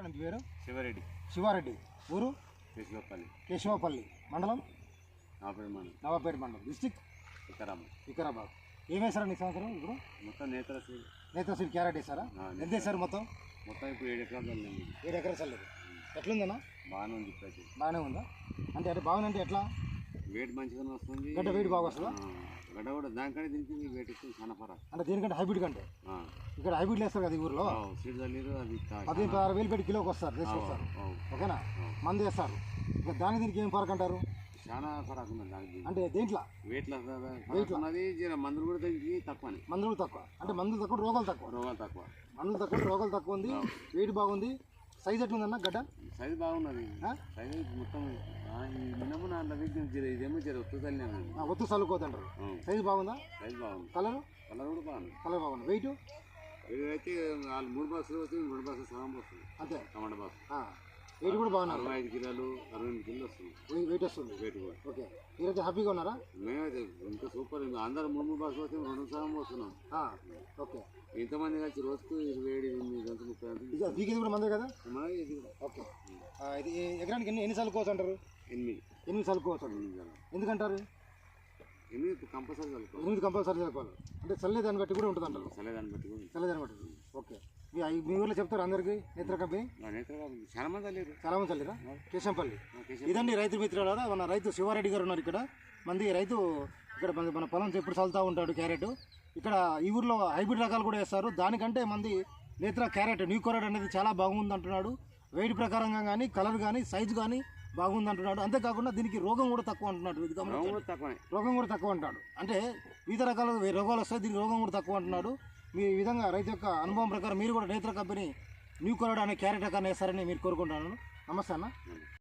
నీ పేరు? శివారెడ్డి. శివారెడ్డి. ఊరు? కేశవపల్లి. కేశవపల్లి మండలం? నవాపేట మండలం. డిస్టిక్ వికారాబాద్. ఏం వేసారా నీ సంవత్సరం ఇప్పుడు? మొత్తం నేత్రసీడ్ క్యారెట్ వేసారా? ఎంత వేసారు మొత్తం? ఇప్పుడు 7 ఎకరాలు చల్లింది. 7 ఎకరాలు చల్లేదు. ఎట్లుందన్నా? బాగానే ఉంది. ఇప్పుడైతే బాగానే ఉందా? అంటే బాగుందంటే ఎట్లా? వెయిట్ మంచిగానే వస్తుంది. గడ్డ వెయిట్ బాగా వస్తుందా? గడ్డ కూడా దానికంటే దీనికి వెయిట్ ఎక్కువ చాలా ఫరా. అంటే దీనికంటే హైబ్రిడ్ కంటే ఇక్కడ హైబ్రిడ్ వేస్తారు కదా ఈ ఊర్లో. సీడ్ చల్లిరు. అది 16,000 పెట్టి కిలోకి వస్తారు తీసుకొస్తారు. ఓకేనా? మంది వేస్తారు. ఇంకా దానికి దీనికి ఏం ఫరక్ అంటారు? చాలా ఫరక్ ఉంది దానికి. అంటే దేంట్లో వెయిట్లో ఉన్నది. మందులు కూడా తక్కువ. మందులు తక్కువ అంటే మందులు తక్కువ రోగాలు తక్కువ. మందులు తక్కువ రోగాలు తక్కువ ఉంది. వెయిట్ బాగుంది. సైజ్ ఎట్లుందన్న గడ్డ? సైజ్ బాగున్నది. సైజ్ మొత్తం ఇదేమో ఒత్తు చల్లుకోదంటారు. సైజ్ బాగుందా? సైజ్ బాగుంది. కలర్ కూడా బాగుంది. కలర్ బాగుంది. వెయిట్ అయితే 3 బాక్సులు వస్తుంది. 3 బాక్సులు సగం వస్తుంది. అంతే. టమాటా బాక్స్ వెయిట్ కూడా బాగున్నారు. 65 కిలోలు 68 కిలోలు వస్తుంది. వెయిట్ వస్తుంది. వెయిట్ కూడా. ఓకే. మీరైతే హ్యాపీగా ఉన్నారా? మేమైతే ఇంకా సూపర్. అందరూ 3 బాక్సులు వస్తే 2 సగం వస్తున్నాం. ఓకే. ఇంతమంది కలిసి రోజుకు 27 గంటలు 30 గంటలు. వీకేది కూడా మందే కదా? ఇది కూడా. ఓకే. ఇది ఎకరానికి ఎన్ని చల్లుకోవచ్చు అంటారు? 8 చల్లుకోవచ్చు. ఎందుకంటారు? 8 కంపల్సరీ చల్లుకోవాలి. 8 కంపల్సరీ చల్లుకోవాలి. అంటే చల్లేదాన్ని బట్టి కూడా ఉంటుంది అంటారు. చల్లేదాన్ని బట్టి. ఓకే. మీ ఊర్లో చెప్తారు అందరికి నేత్ర కంపెనీ? చాలా మంది చల్లిరా? కేశంపల్లి. ఇదండి రైతు మిత్రులు. మన రైతు శివారెడ్డి గారు ఉన్నారు ఇక్కడ. రైతు ఇక్కడ మన పొలం ఎప్పుడు చల్లుతూ ఉంటాడు క్యారెట్. ఇక్కడ ఈ ఊర్లో హైబ్రిడ్ రకాలు కూడా వేస్తారు. దానికంటే నేత్ర క్యారెట్ న్యూ క్యారెట్ అనేది చాలా బాగుంది అంటున్నాడు. వెయిట్ ప్రకారంగా కానీ కలర్ కానీ సైజు కానీ బాగుంది అంటున్నాడు. అంతేకాకుండా దీనికి రోగం కూడా తక్కువ అంటున్నాడు. రోగం కూడా తక్కువ అంటాడు. అంటే వివిధ రకాల రోగాలు వస్తాయి, దీనికి రోగం కూడా తక్కువ అంటున్నాడు. మీ విధంగా రైతు యొక్క అనుభవం ప్రకారం మీరు కూడా నేత్ర కంపెనీ న్యూ క్యారెట్ అనే క్యారెట్ రకాన్ని వేస్తారని మీరు కోరుకుంటున్నాను. నమస్తే అన్న.